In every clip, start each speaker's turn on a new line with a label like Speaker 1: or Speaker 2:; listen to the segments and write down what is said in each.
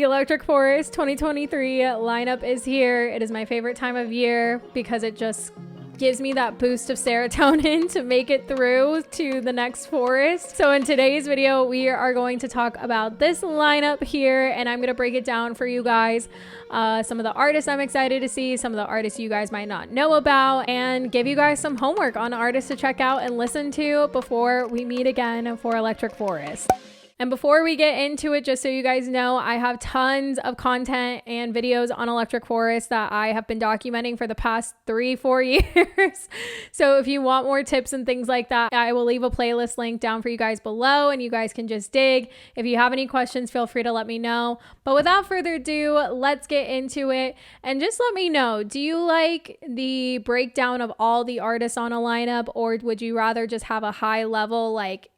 Speaker 1: The Electric Forest 2023 lineup is here. It is my favorite time of year because it just gives me that boost of serotonin to make it through to the next forest. So in today's video, we are going to talk about this lineup here, and I'm going to break it down for you guys. Some of the artists I'm excited to see, some of the artists you guys might not know about, and give you guys some homework on artists to check out and listen to before we meet again for Electric Forest. And before we get into it, just so you guys know, I have tons of content and videos on Electric Forest that I have been documenting for the past 3-4 years. So if you want more tips and things like that, I will leave a playlist link down for you guys below and you guys can just dig. If you have any questions, feel free to let me know. But without further ado, let's get into it. And just let me know, do you like the breakdown of all the artists on a lineup, or would you rather just have a high level, like,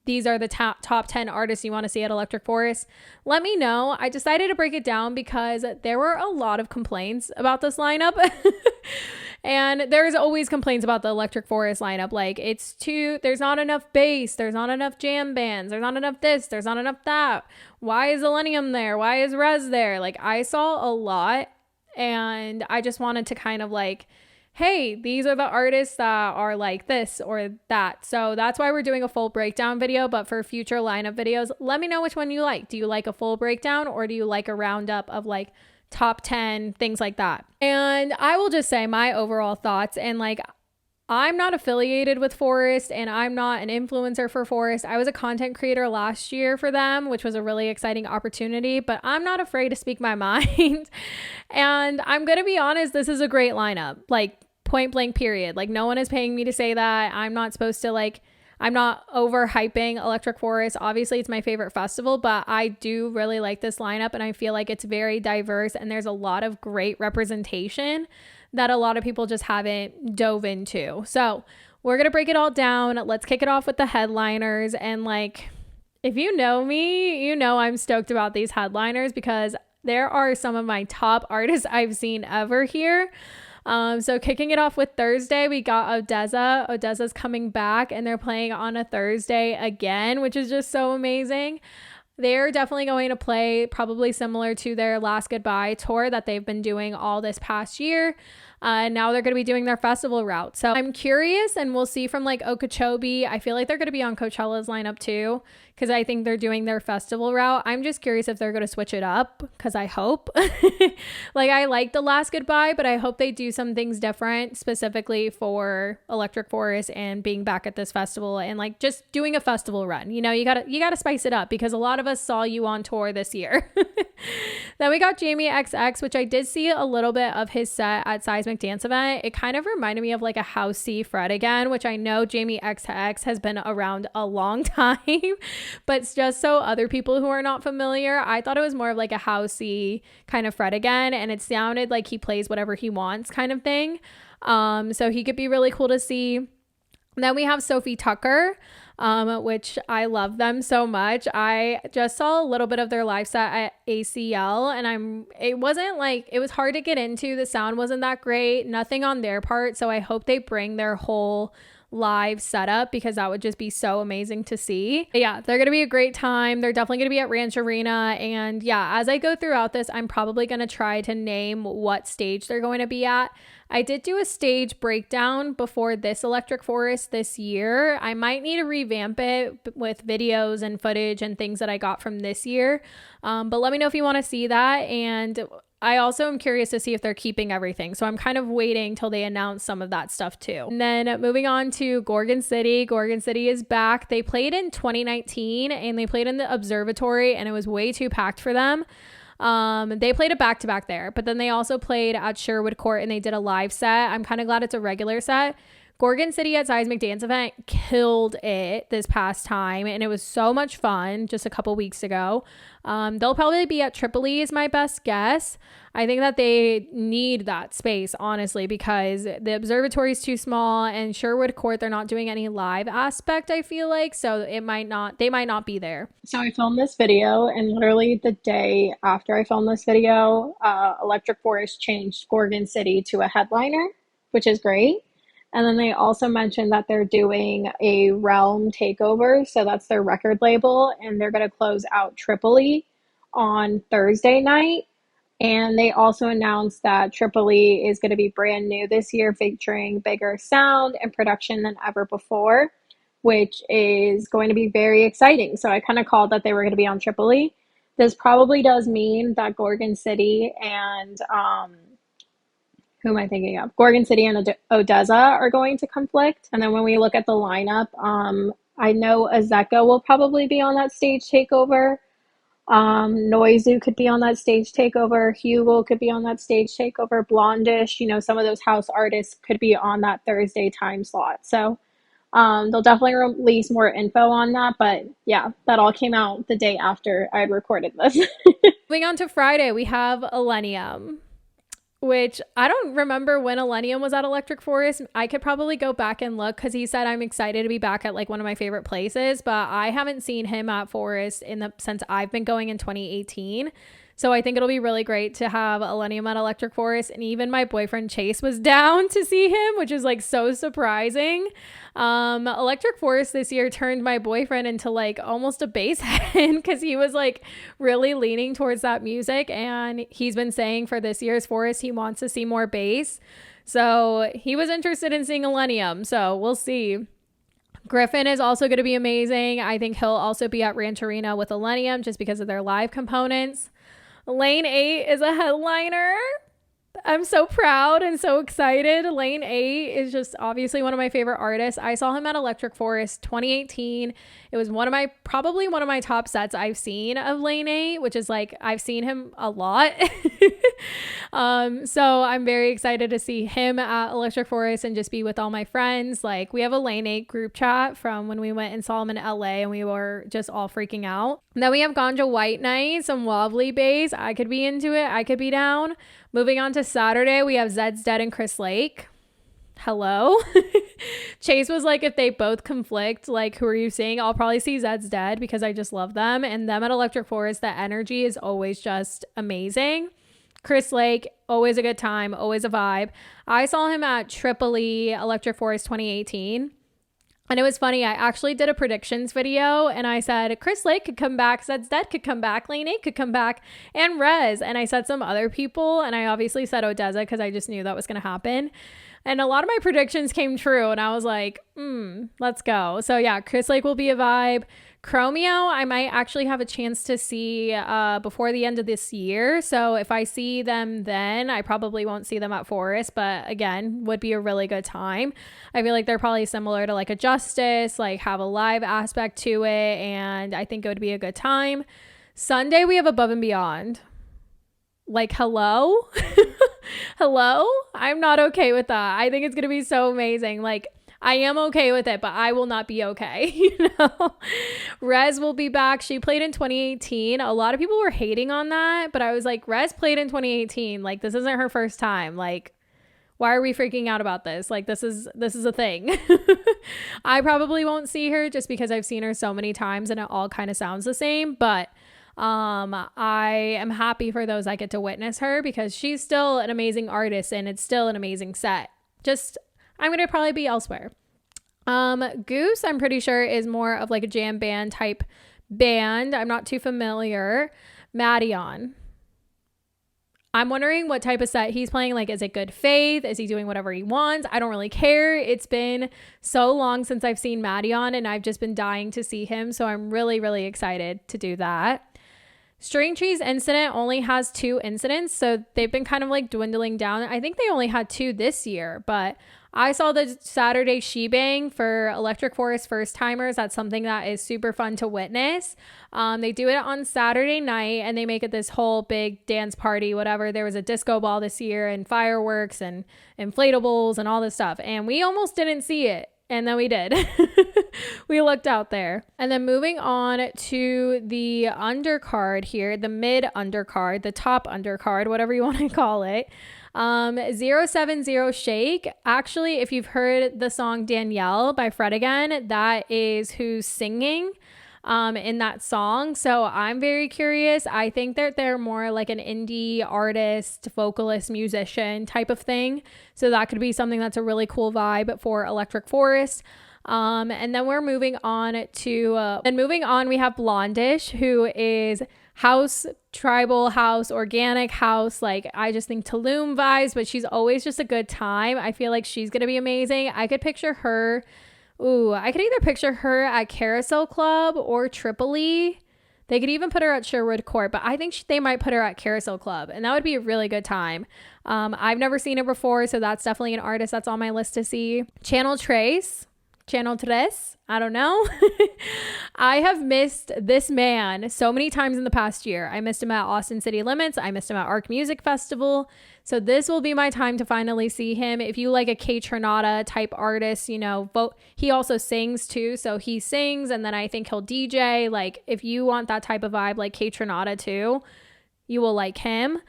Speaker 1: these are the top 10 artists you want to see at Electric Forest? Let me know. I decided to break it down because there were a lot of complaints about this lineup. And there's always complaints about the Electric Forest lineup. Like, there's not enough bass, there's not enough jam bands, there's not enough this, there's not enough that. Why is Millennium there? Why is Rez there? Like, I saw a lot, and I just wanted to kind of like, hey, these are the artists that are like this or that. So that's why we're doing a full breakdown video. But for future lineup videos, let me know which one you like. Do you like a full breakdown, or do you like a roundup of like top 10, things like that? And I will just say my overall thoughts. And like, I'm not affiliated with Forest, and I'm not an influencer for Forest. I was a content creator last year for them, which was a really exciting opportunity, but I'm not afraid to speak my mind. And I'm going to be honest, this is a great lineup, like point blank period. Like, no one is paying me to say that. I'm not supposed to, like, I'm not overhyping Electric Forest. Obviously, it's my favorite festival, but I do really like this lineup, and I feel like it's very diverse, and there's a lot of great representation that a lot of people just haven't dove into. So we're going to break it all down. Let's kick it off with the headliners. And like, if you know me, you know I'm stoked about these headliners because there are some of my top artists I've seen ever here. So kicking it off with Thursday, we got Odessa. Odessa's coming back, and they're playing on a Thursday again, which is just so amazing. They're definitely going to play probably similar to their Last Goodbye tour that they've been doing all this past year. Now they're going to be doing their festival route. So I'm curious, and we'll see from like Okeechobee. I feel like they're going to be on Coachella's lineup too, because I think they're doing their festival route. I'm just curious if they're going to switch it up, because I hope. Like, I like the Last Goodbye, but I hope they do some things different specifically for Electric Forest and being back at this festival and like just doing a festival run. You know, you gotta spice it up, because a lot of us saw you on tour this year. Then we got Jamie XX, which I did see a little bit of his set at Seismic Dance Event. It kind of reminded me of like a housey Fred again, which I know Jamie XX has been around a long time, but it's just so other people who are not familiar, I thought it was more of like a housey kind of Fred again, and it sounded like he plays whatever he wants kind of thing. So he could be really cool to see. Then we have Sophie Tucker, which I love them so much. I just saw a little bit of their live set at ACL, and it was hard to get into. The sound wasn't that great, nothing on their part. So I hope they bring their whole live setup, because that would just be so amazing to see. But yeah, they're going to be a great time. They're definitely going to be at Ranch Arena. And yeah, as I go throughout this, I'm probably going to try to name what stage they're going to be at. I did do a stage breakdown before this Electric Forest this year. I might need to revamp it with videos and footage and things that I got from this year. But let me know if you want to see that. And I also am curious to see if they're keeping everything. So I'm kind of waiting till they announce some of that stuff too. And then moving on to Gorgon City. Gorgon City is back. They played in 2019, and they played in the Observatory, and it was way too packed for them. They played a back-to-back there, but then they also played at Sherwood Court, and they did a live set. I'm kind of glad it's a regular set. Gorgon City at Seismic Dance Event killed it this past time, and it was so much fun just a couple weeks ago. They'll probably be at Tripoli is my best guess. I think that they need that space, honestly, because the observatory is too small, and Sherwood Court, they're not doing any live aspect, I feel like, so they might not be there. So I filmed this video, and literally the day after I filmed this video, Electric Forest changed Gorgon City to a headliner, which is great. And then they also mentioned that they're doing a Realm takeover. So that's their record label. And they're going to close out Tripoli
Speaker 2: on Thursday night. And they also announced that Tripoli is going to be brand new this year, featuring bigger sound and production than ever before, which is going to be very exciting. So I kind of called that they were going to be on Tripoli. This probably does mean that Gorgon City and who am I thinking of? Gorgon City and Odessa are going to conflict. And then when we look at the lineup, I know Azeka will probably be on that stage takeover. Noizu could be on that stage takeover. Hugel could be on that stage takeover. Blondish, some of those house artists could be on that Thursday time slot. So they'll definitely release more info on that. But yeah, that all came out the day after I had recorded this.
Speaker 1: Moving on to Friday, we have Illenium, which I don't remember when Illenium was at Electric Forest. I could probably go back and look because he said I'm excited to be back at like one of my favorite places, but I haven't seen him at Forest since I've been going in 2018. So I think it'll be really great to have Illenium at Electric Forest. And even my boyfriend Chase was down to see him, which is like so surprising. Electric Forest this year turned my boyfriend into like almost a bass head because he was like really leaning towards that music. And he's been saying for this year's Forest, he wants to see more bass. So he was interested in seeing Illenium. So we'll see. Griffin is also going to be amazing. I think he'll also be at Rancherino with Illenium just because of their live components. Lane 8 is a headliner. I'm so proud and so excited. Lane 8 is just obviously one of my favorite artists. I saw him at Electric Forest 2018. It was probably one of my top sets I've seen of Lane 8, which is like, I've seen him a lot. So I'm very excited to see him at Electric Forest and just be with all my friends. Like, we have a Lane 8 group chat from when we went and saw him in LA and we were just all freaking out. And then we have Ganja White Night, some wobbly bass. I could be into it. I could be down. Moving on to Saturday, we have Zed's Dead and Chris Lake. Hello. Chase was like, if they both conflict, like, who are you seeing? I'll probably see Zed's Dead because I just love them. And them at Electric Forest, that energy is always just amazing. Chris Lake, always a good time, always a vibe. I saw him at Tripoli Electric Forest 2018. And it was funny. I actually did a predictions video and I said Chris Lake could come back, Zed's Dead could come back, Lane 8 could come back, and Rez. And I said some other people, and I obviously said Odessa because I just knew that was going to happen. And a lot of my predictions came true, and I was like, let's go. So yeah, Chris Lake will be a vibe. Chromeo, I might actually have a chance to see before the end of this year. So if I see them then, I probably won't see them at Forest, but again, would be a really good time. I feel like they're probably similar to like a Justice, like have a live aspect to it, and I think it would be a good time. Sunday, we have Above and Beyond. Like, hello? Hello? I'm not okay with that. I think it's going to be so amazing. Like, I am okay with it, but I will not be okay. Rez will be back. She played in 2018. A lot of people were hating on that, but I was like, Rez played in 2018. Like, this isn't her first time. Like, why are we freaking out about this? Like, this is a thing. I probably won't see her just because I've seen her so many times and it all kind of sounds the same, but I am happy for those I get to witness her because she's still an amazing artist and it's still an amazing set. I'm going to probably be elsewhere. Goose, I'm pretty sure, is more of like a jam band type band. I'm not too familiar. Madeon. I'm wondering what type of set he's playing. Like, is it Good Faith? Is he doing whatever he wants? I don't really care. It's been so long since I've seen Madeon and I've just been dying to see him. So I'm really, really excited to do that. String Cheese Incident only has 2 incidents, so they've been kind of like dwindling down. I think they only had 2 this year, but I saw the Saturday Shebang for Electric Forest first timers. That's something that is super fun to witness. They do it on Saturday night and they make it this whole big dance party, whatever. There was a disco ball this year and fireworks and inflatables and all this stuff. And we almost didn't see it. And then we did. We looked out there. And then moving on to the undercard here, the mid undercard, the top undercard, whatever you want to call it. 070 Shake. Actually, if you've heard the song Danielle by Fred Again, that is who's singing in that song. So I'm very curious. I think that they're more like an indie artist, vocalist, musician type of thing. So that could be something that's a really cool vibe for Electric Forest. And then we're moving on to, we have Blondish, who is house, tribal house, organic house. Like, I just think Tulum vibes, but she's always just a good time. I feel like she's going to be amazing. I could picture her. Ooh, I could either picture her at Carousel Club or Tripoli. They could even put her at Sherwood Court, but I think they might put her at Carousel Club, and that would be a really good time. I've never seen her before, so that's definitely an artist that's on my list to see. Channel Tres, I don't know. I have missed this man so many times in the past year. I missed him at Austin City Limits. I missed him at Arc Music Festival. So this will be my time to finally see him. If you like a K Tronada type artist, you know, he also sings too. So he sings, and then I think he'll DJ. Like, if you want that type of vibe, like K Tronada too, you will like him.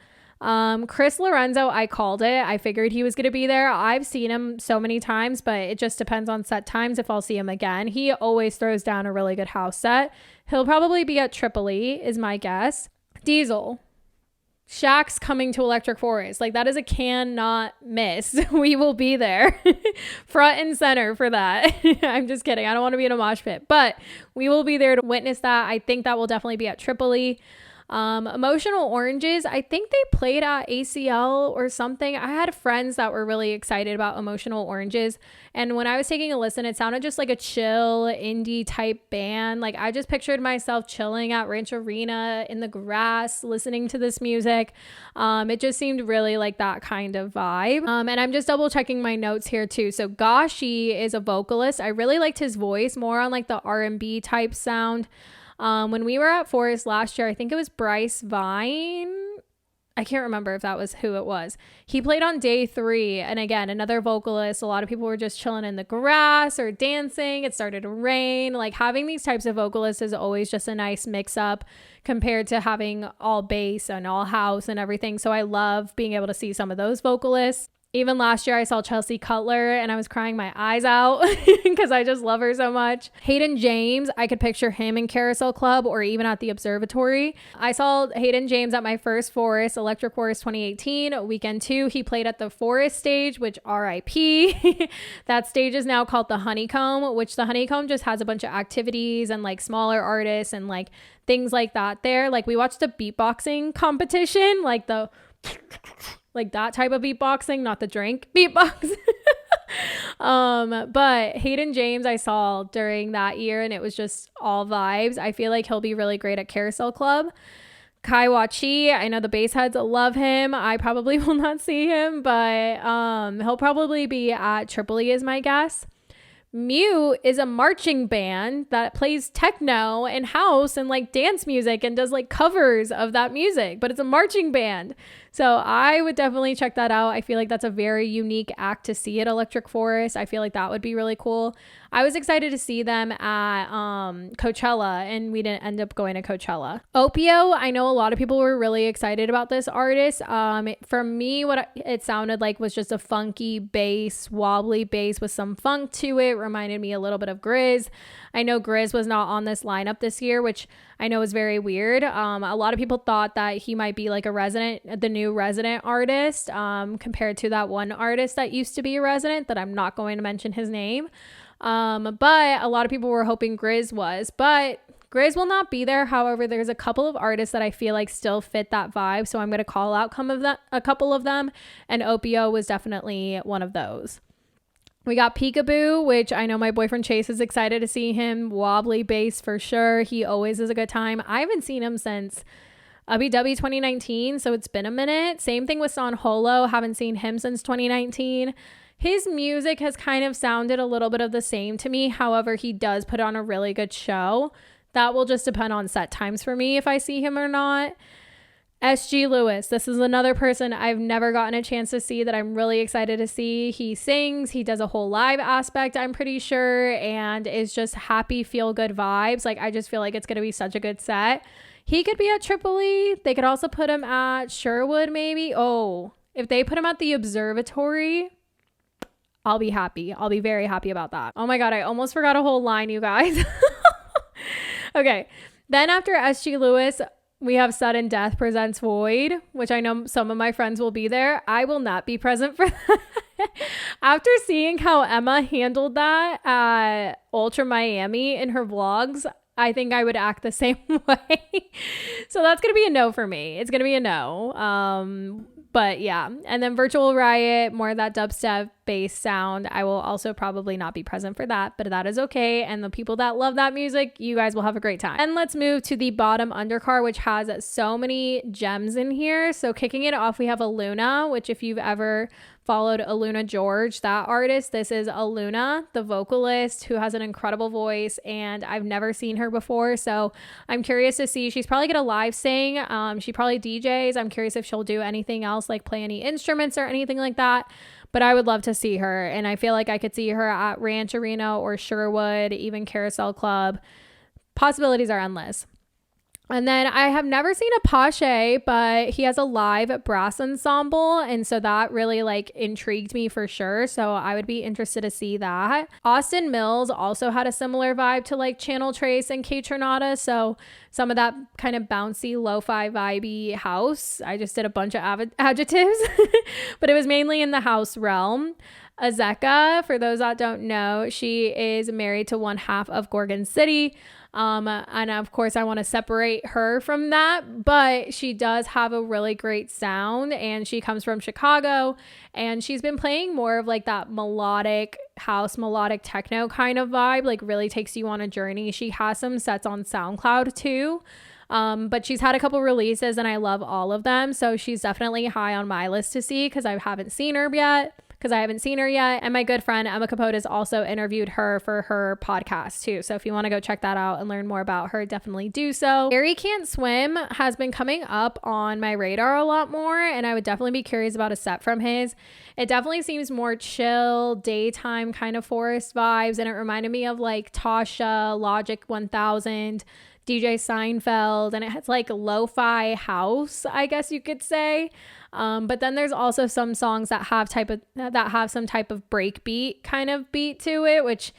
Speaker 1: Chris Lorenzo, I called it. I figured he was going to be there. I've seen him so many times, but it just depends on set times if I'll see him again. He always throws down a really good house set. He'll probably be at Tripoli is my guess. Diesel. Shaq's coming to Electric Forest. Like, that is a cannot miss. We will be there front and center for that. I'm just kidding. I don't want to be in a mosh pit, but we will be there to witness that. I think that will definitely be at Tripoli. Emotional Oranges, I think they played at ACL or something. I had friends that were really excited about Emotional Oranges, and when I was taking a listen, it sounded just like a chill indie type band. Like, I just pictured myself chilling at Ranch Arena in the grass listening to this music. It just seemed really like that kind of vibe. And I'm just double checking my notes here too. So Gashi is a vocalist. I really liked his voice, more on like the R&B type sound. When we were at Forest last year, I think it was Bryce Vine. I can't remember if that was who it was. He played on day 3. And again, another vocalist. A lot of people were just chilling in the grass or dancing. It started to rain. Like, having these types of vocalists is always just a nice mix up compared to having all bass and all house and everything. So I love being able to see some of those vocalists. Even last year, I saw Chelsea Cutler and I was crying my eyes out because I just love her so much. Hayden James, I could picture him in Carousel Club or even at the Observatory. I saw Hayden James at my first Forest, Electric Forest 2018, weekend 2. He played at the Forest stage, which RIP. That stage is now called the Honeycomb, which the Honeycomb just has a bunch of activities and like smaller artists and like things like that there. Like, we watched a beatboxing competition, like that type of beatboxing, not the drink beatbox. But Hayden James I saw during that year, and it was just all vibes. I feel like he'll be really great at Carousel Club. Kai Wachi, I know the bass heads love him. I probably will not see him, but he'll probably be at Tripoli is my guess. Mute is a marching band that plays techno and house and like dance music and does like covers of that music, but it's a marching band. So I would definitely check that out. I feel like that's a very unique act to see at Electric Forest. I feel like that would be really cool. I was excited to see them at Coachella, and we didn't end up going to Coachella. Opio, I know a lot of people were really excited about this artist. For me, what it sounded like was just a funky bass, wobbly bass with some funk to it. Reminded me a little bit of Grizz. I know Grizz was not on this lineup this year, which I know is very weird. A lot of people thought that he might be like the new resident artist, compared to that one artist that used to be a resident that I'm not going to mention his name. But a lot of people were hoping Grizz was, but Grizz will not be there. However, there's a couple of artists that I feel like still fit that vibe. So I'm going to call out a couple of them, and Opio was definitely one of those. We got Peekaboo, which I know my boyfriend Chase is excited to see him. Wobbly bass for sure. He always is a good time. I haven't seen him since UBW 2019, so it's been a minute. Same thing with San Holo. Haven't seen him since 2019. His music has kind of sounded a little bit of the same to me. However, he does put on a really good show. That will just depend on set times for me if I see him or not. SG Lewis, this is another person I've never gotten a chance to see that I'm really excited to see. He sings, he does a whole live aspect, I'm pretty sure, and is just happy, feel good vibes. Like, I just feel like it's going to be such a good set. He could be at Tripoli. They could also put him at Sherwood maybe. Oh, if they put him at the Observatory, I'll be happy. I'll be very happy about that. Oh my God, I almost forgot a whole line, you guys. Okay, then after SG Lewis, we have Sudden Death Presents Void, which I know some of my friends will be there. I will not be present for that. After seeing how Emma handled that at Ultra Miami in her vlogs, I think I would act the same way. So that's going to be a no for me. It's going to be a no. But yeah. And then Virtual Riot, more of that dubstep bass sound. I will also probably not be present for that, but that is okay. And the people that love that music, you guys will have a great time. And let's move to the bottom undercard, which has so many gems in here. So kicking it off, we have Aluna, which if you've ever followed Aluna George, that artist, this is Aluna, the vocalist who has an incredible voice, and I've never seen her before, so I'm curious to see. She's probably gonna live sing. She probably DJs. I'm curious if she'll do anything else, like play any instruments or anything like that, but I would love to see her, and I feel like I could see her at Ranch Arena or Sherwood, even Carousel Club. Possibilities are endless. And then I have never seen Apache, but he has a live brass ensemble. And so that really like intrigued me for sure. So I would be interested to see that. Austin Mills also had a similar vibe to like Channel Trace and K Tronada. So some of that kind of bouncy, lo-fi vibey house. I just did a bunch of adjectives, but it was mainly in the house realm. Azeka, for those that don't know, she is married to one half of Gorgon City. And of course I want to separate her from that, but she does have a really great sound, and she comes from Chicago, and she's been playing more of like that melodic house, melodic techno kind of vibe, like really takes you on a journey. She has some sets on SoundCloud too. But she's had a couple releases and I love all of them. So she's definitely high on my list to see because I haven't seen her yet. And my good friend Emma Capote has also interviewed her for her podcast too. So if you want to go check that out and learn more about her, definitely do so. Barry Can't Swim has been coming up on my radar a lot more, and I would definitely be curious about a set from his. It definitely seems more chill, daytime kind of forest vibes, and it reminded me of like Tasha, Logic 1000, DJ Seinfeld, and it has like lo-fi house, I guess you could say. But then there's also some songs that have some type of breakbeat kind of beat to it, which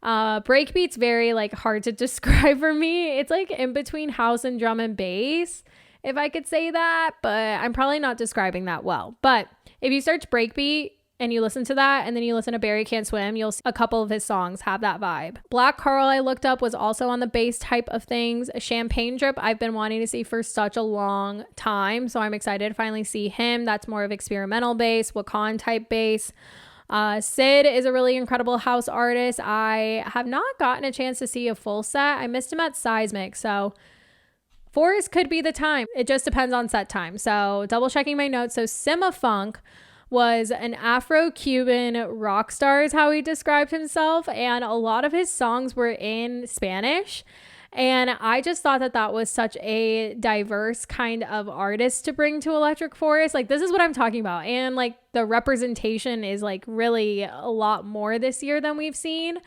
Speaker 1: breakbeat's very like hard to describe for me. It's like in between house and drum and bass, if I could say that, but I'm probably not describing that well. But if you search breakbeat and you listen to that, and then you listen to Barry Can't Swim, you'll see a couple of his songs have that vibe. Black Carl, I looked up, was also on the bass type of things. Champagne Drip, I've been wanting to see for such a long time, so I'm excited to finally see him. That's more of experimental bass, Wakan type bass. Sid is a really incredible house artist. I have not gotten a chance to see a full set. I missed him at Seismic, so Forest could be the time. It just depends on set time. So double checking my notes. So Sima Funk was an Afro-Cuban rock star is how he described himself, and a lot of his songs were in Spanish, and I just thought that that was such a diverse kind of artist to bring to Electric Forest. Like, this is what I'm talking about, and like the representation is like really a lot more this year than we've seen.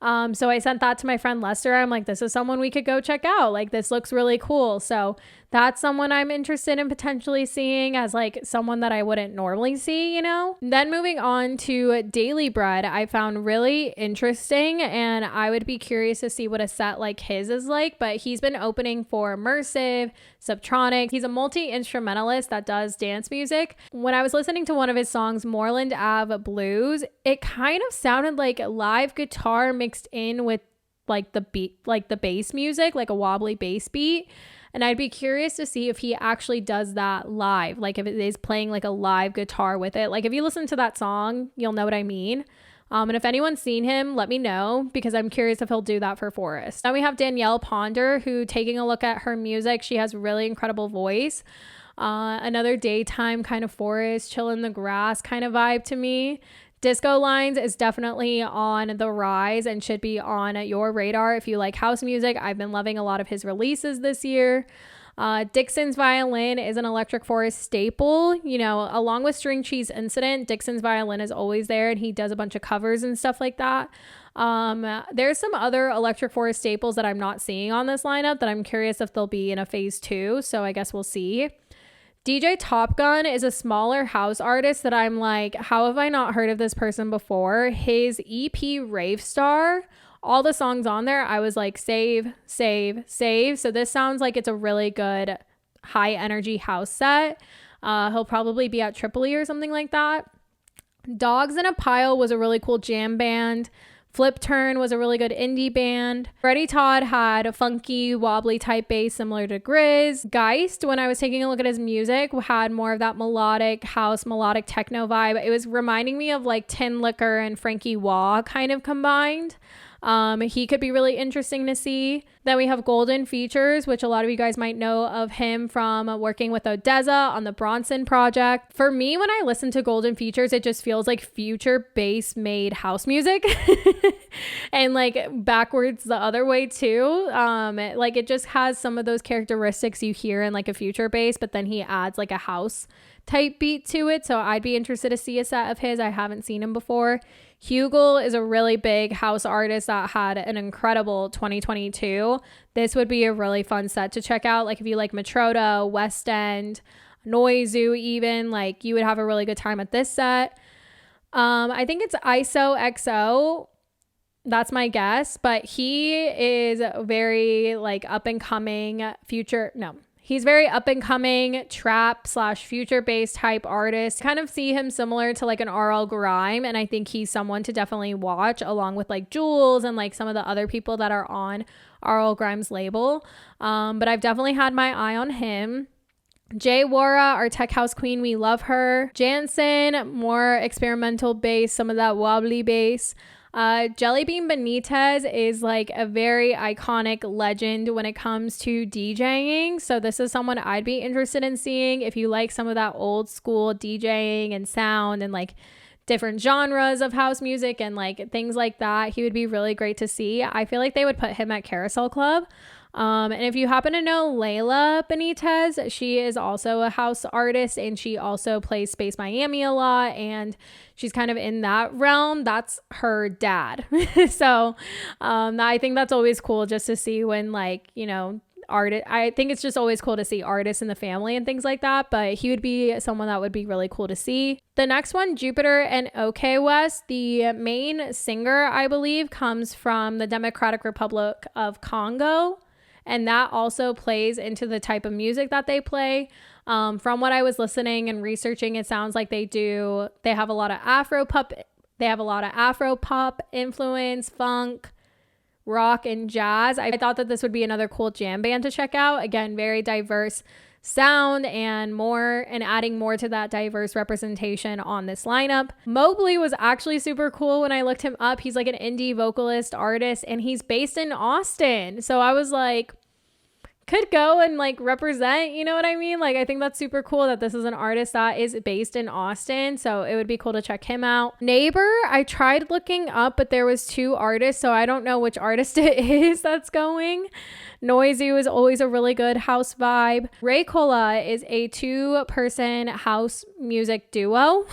Speaker 1: So I sent that to my friend Lester. I'm like, this is someone we could go check out. Like, this looks really cool. So that's someone I'm interested in potentially seeing as like someone that I wouldn't normally see, you know? Then moving on to Daily Bread, I found really interesting, and I would be curious to see what a set like his is like, but he's been opening for Immersive, Subtronic. He's a multi-instrumentalist that does dance music. When I was listening to one of his songs, Moreland Ave Blues, it kind of sounded like live guitar mixed in with like the beat, like the bass music, like a wobbly bass beat. And I'd be curious to see if he actually does that live, like if it is playing like a live guitar with it. Like if you listen to that song, you'll know what I mean. And if anyone's seen him, let me know, because I'm curious if he'll do that for Forest. Then we have Danielle Ponder, who, taking a look at her music, she has really incredible voice. Another daytime kind of forest, chill in the grass kind of vibe to me. Disco Lines is definitely on the rise and should be on your radar if you like house music. I've been loving a lot of his releases this year. Dixon's Violin is an Electric Forest staple. You know, along with String Cheese Incident, Dixon's Violin is always there, and he does a bunch of covers and stuff like that. There's some other Electric Forest staples that I'm not seeing on this lineup that I'm curious if they'll be in a phase 2, so I guess we'll see. DJ Top Gun is a smaller house artist that I'm like, how have I not heard of this person before? His EP Rave Star, all the songs on there, I was like, save. So this sounds like it's a really good high energy house set. He'll probably be at Tripoli or something like that. Dogs in a Pile was a really cool jam band Flip Turn was a really good indie band. Freddie Todd had a funky, wobbly type bass similar to Grizz. Geist, when I was taking a look at his music, had more of that melodic house, melodic techno vibe. It was reminding me of like Tin Liquor and Frankie Wah kind of combined. He could be really interesting to see. Then we have Golden Features, which a lot of you guys might know of him from working with Odessa on the Bronson project. For me, when I listen to Golden Features, it just feels like future bass made house music and like backwards the other way too. Like it just has some of those characteristics you hear in like a future bass, but then he adds like a house type beat to it. So I'd be interested to see a set of his. I haven't seen him before. Hugel is a really big house artist that had an incredible 2022. This would be a really fun set to check out. Like if you like Matroda, West End, Noizu even, like you would have a really good time at this set. I think it's xoxo. That's my guess, but he is very like up and coming he's very up and coming trap / future bass type artist. Kind of see him similar to like an RL Grime. And I think he's someone to definitely watch along with like Jules and like some of the other people that are on RL Grime's label. But I've definitely had my eye on him. Jay Wara, our tech house queen, we love her. Jansen, more experimental bass, some of that wobbly bass. Jellybean Benitez is like a very iconic legend when it comes to DJing. So this is someone I'd be interested in seeing if you like some of that old school DJing and sound and like different genres of house music and like things like that. He would be really great to see. I feel like they would put him at Carousel Club. And if you happen to know Layla Benitez, she is also a house artist and she also plays Space Miami a lot and she's kind of in that realm. That's her dad. So I think that's always cool just to see when like, you know, I think it's just always cool to see artists in the family and things like that, but he would be someone that would be really cool to see. The next one, Jupiter and OK West, the main singer, I believe, comes from the Democratic Republic of Congo. And that also plays into the type of music that they play. From what I was listening and researching, it sounds like they have a lot of Afro pop influence, funk, rock, and jazz. I thought that this would be another cool jam band to check out. Again, very diverse sound and adding more to that diverse representation on this lineup. Mobley was actually super cool when I looked him up. He's like an indie vocalist artist and he's based in Austin. So I was like, could go and like represent, you know what I mean? Like I think that's super cool that this is an artist that is based in Austin. So it would be cool to check him out. Neighbor, I tried looking up, but there was 2 artists. So I don't know which artist it is that's going. Noizu is always a really good house vibe. Ray Cola is a 2-person house music duo.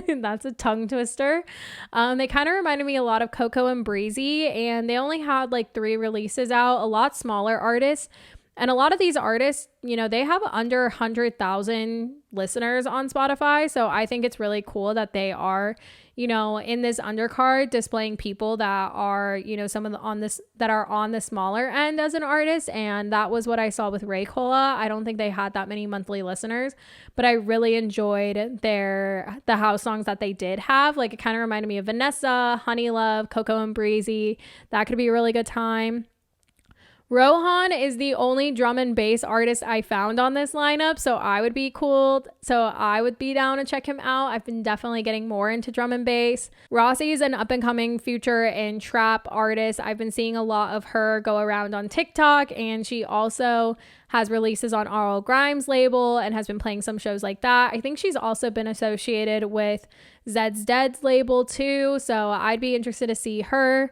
Speaker 1: That's a tongue twister. They kind of reminded me a lot of Coco and Breezy, and they only had like 3 releases out, a lot smaller artists. And a lot of these artists, you know, they have under 100,000 listeners on Spotify. So I think it's really cool that they are, you know, in this undercard displaying people that are, you know, some of the on the smaller end as an artist. And that was what I saw with Ray Cola. I don't think they had that many monthly listeners, but I really enjoyed the house songs that they did have. Like it kind of reminded me of Vanessa, Honey Love, Coco and Breezy. That could be a really good time. Rohan is the only drum and bass artist I found on this lineup, so I would be down to check him out. I've been definitely getting more into drum and bass. Rossi is an up-and-coming future and trap artist. I've been seeing a lot of her go around on TikTok, and she also has releases on RL Grime's label and has been playing some shows like that. I think she's also been associated with Zed's Dead's label too, so I'd be interested to see her.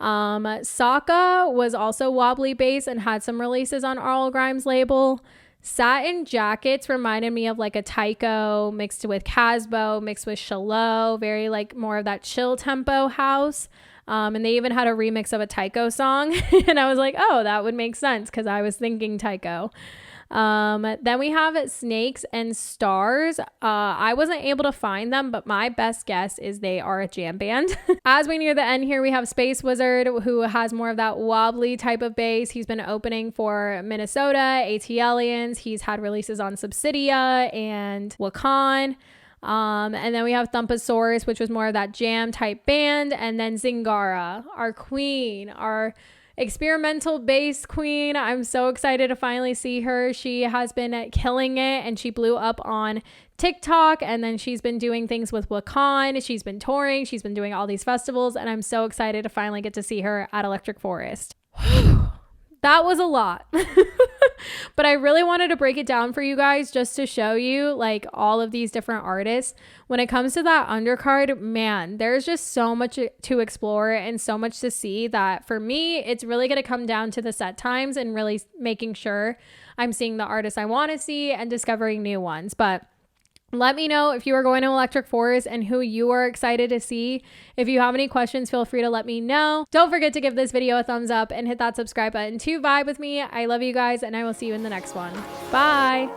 Speaker 1: Saka was also wobbly bass and had some releases on RL Grime's label. Satin Jackets reminded me of like a Tycho mixed with Casbo, mixed with Shallow, very like more of that chill tempo house. And they even had a remix of a Tycho song. And I was like, oh, that would make sense because I was thinking Tycho. Then we have Snakes and Stars. I wasn't able to find them, but my best guess is they are a jam band. As we near the end here, we have Space Wizard, who has more of that wobbly type of bass. He's been opening for Minnesota, AT Aliens. He's had releases on Subsidia and Wakan. And then we have Thumpasaurus, which was more of that jam type band. And then Zingara, our queen, our experimental bass queen. I'm so excited to finally see her. She has been killing it, and she blew up on TikTok, and then she's been doing things with Wakan. She's been touring. She's been doing all these festivals, and I'm so excited to finally get to see her at Electric Forest. That was a lot. But I really wanted to break it down for you guys just to show you like all of these different artists. When it comes to that undercard, man, there's just so much to explore and so much to see that for me, it's really going to come down to the set times and really making sure I'm seeing the artists I want to see and discovering new ones. But let me know if you are going to Electric Forest and who you are excited to see. If you have any questions, feel free to let me know. Don't forget to give this video a thumbs up and hit that subscribe button to vibe with me. I love you guys, and I will see you in the next one. Bye.